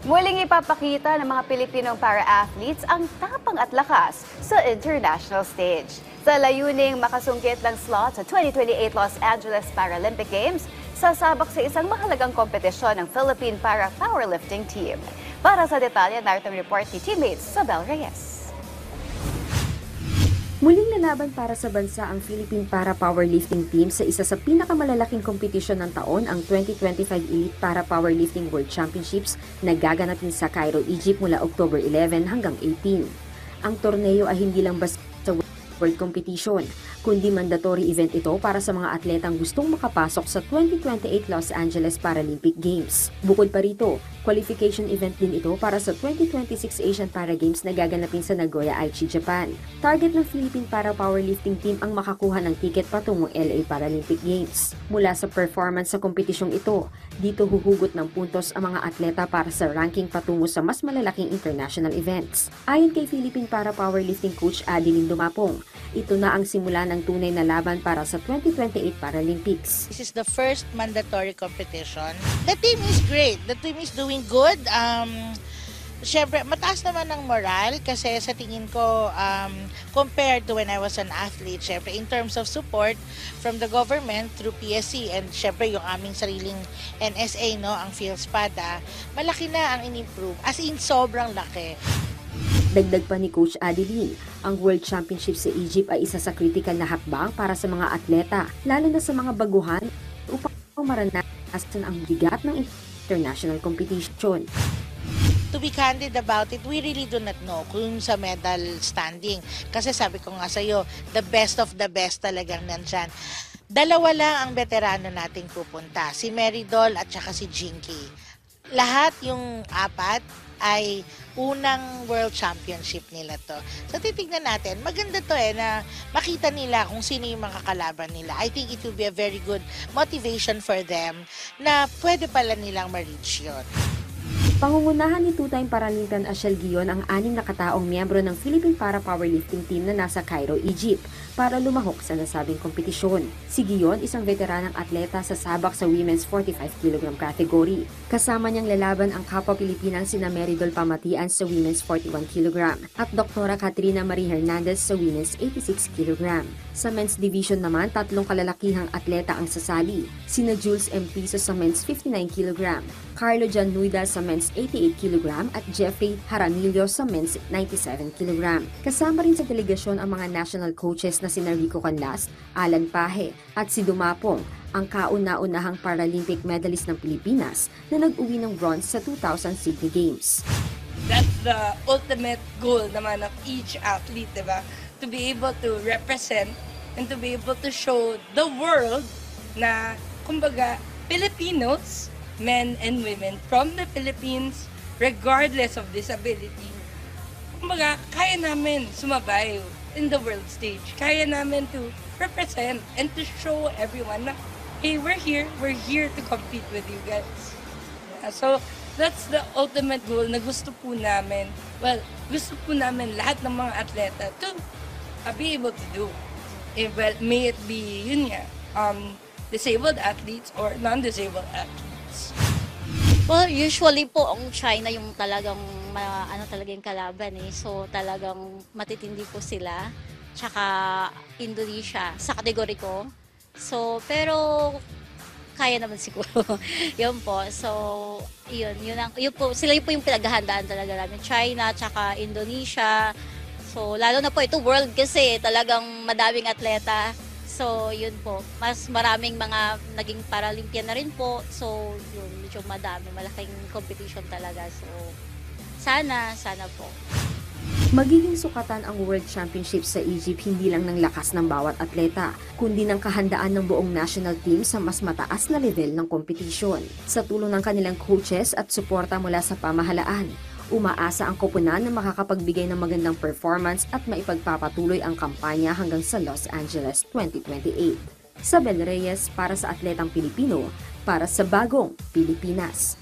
Muling ipapakita ng mga Pilipinong para-athletes ang tapang at lakas sa international stage. Sa layuning makasungkit ng slot sa 2028 Los Angeles Paralympic Games, sasabak sa isang mahalagang kompetisyon ng Philippine Para-Powerlifting Team. Para sa detalye, narito ang report ni teammates Sabel Reyes. Muling lalaban para sa bansa ang Philippine Para-Powerlifting Team sa isa sa pinakamalalaking kompetisyon ng taon, ang 2025 Elite Para-Powerlifting World Championships na gaganapin sa Cairo, Egypt mula October 11 hanggang 18. Ang torneo ay hindi lang basta world competition, kundi mandatory event ito para sa mga atletang gustong makapasok sa 2028 Los Angeles Paralympic Games. Bukod pa rito, qualification event din ito para sa 2026 Asian Para Games na gaganapin sa Nagoya, Aichi, Japan. Target ng Philippine Para-Powerlifting Team ang makakuha ng tiket patungong LA Paralympic Games. Mula sa performance sa kompetisyong ito, dito huhugot ng puntos ang mga atleta para sa ranking patungo sa mas malalaking international events. Ayon kay Philippine Para-Powerlifting Coach Adeline Dumapong, ito na ang simula ng tunay na laban para sa 2028 Paralympics. This is the first mandatory competition. The team is great. The team is doing good. Siyempre, mataas naman ang moral kasi sa tingin ko, compared to when I was an athlete, siyempre, in terms of support from the government through PSC and siyempre yung aming sariling NSA, no, ang PhilSpada, malaki na ang in-improve. As in, sobrang laki. Dagdag pa ni Coach Adeline, ang World Championship sa Egypt ay isa sa critical na hakbang para sa mga atleta, lalo na sa mga baguhan upang maranasan ang bigat ng international competition. To be candid about it, we really do not know kung sa medal standing. Kasi sabi ko nga sa'yo, the best of the best talagang nandyan. Dalawa lang ang veterano nating pupunta, si Meridol at saka si Jinky. Lahat yung apat ay unang world championship nila to. So titignan natin, maganda to na makita nila kung sino yung mga kalaban nila. I think it will be a very good motivation for them na pwede pala nilang ma-reach yun. Pangungunahan ni two-time Paralympian Ashel Guion ang 6 na kataong miyembro ng Philippine Para-Powerlifting Team na nasa Cairo, Egypt para lumahok sa nasabing kompetisyon. Si Guion, isang veteranang atleta sa sabak sa women's 45 kg category. Kasama niyang lalaban ang kapwa Pilipinang sina Meridol Pamatian sa women's 41 kg at Dr. Katrina Marie Hernandez sa women's 86 kg. Sa men's division naman, 3 kalalakihang atleta ang sasali. Sina Jules M. Piso sa men's 59 kg, Carlo Jan Nuida sa men's 88 kg at Jeffrey Jaramillo sa men's 97 kg. Kasama rin sa delegasyon ang mga national coaches na sina Rico Canlas, Alan Pahe at si Dumapong, ang kauna-unahang Paralympic medalist ng Pilipinas na nag-uwi ng bronze sa 2000 Sydney Games. That's the ultimate goal naman of each athlete, diba? To be able to represent and to be able to show the world na, kumbaga, Filipinos, men and women from the Philippines, regardless of disability, kumbaga, kaya namin sumabay in the world stage. Kaya namin to represent and to show everyone na, hey, we're here to compete with you guys. So, that's the ultimate goal na gusto po namin. Well, gusto po namin lahat ng mga atleta to be able to do. Well, may it be, yun nga, disabled athletes or non-disabled athletes. Well, usually po ang China yung talagang ano talaga yung kalaban So talagang matitindi po sila. Tsaka Indonesia sa kategori ko. So pero kaya naman siguro. Yun po. So yun po sila po yung pinaghahandaan talaga namin. China tsaka Indonesia. So lalo na po ito world kasi talagang madaming atleta. So, yun po. Mas maraming mga naging Paralympian na rin po. So, yun, medyo madami. Malaking competition talaga. So, sana po. Magiging sukatan ang World Championship sa Egypt hindi lang ng lakas ng bawat atleta, kundi ng kahandaan ng buong national team sa mas mataas na level ng kompetisyon. Sa tulong ng kanilang coaches at suporta mula sa pamahalaan, umaasa ang koponan na makakapagbigay ng magandang performance at maipagpapatuloy ang kampanya hanggang sa Los Angeles 2028. Sabel Reyes para sa Atletang Pilipino, para sa Bagong Pilipinas.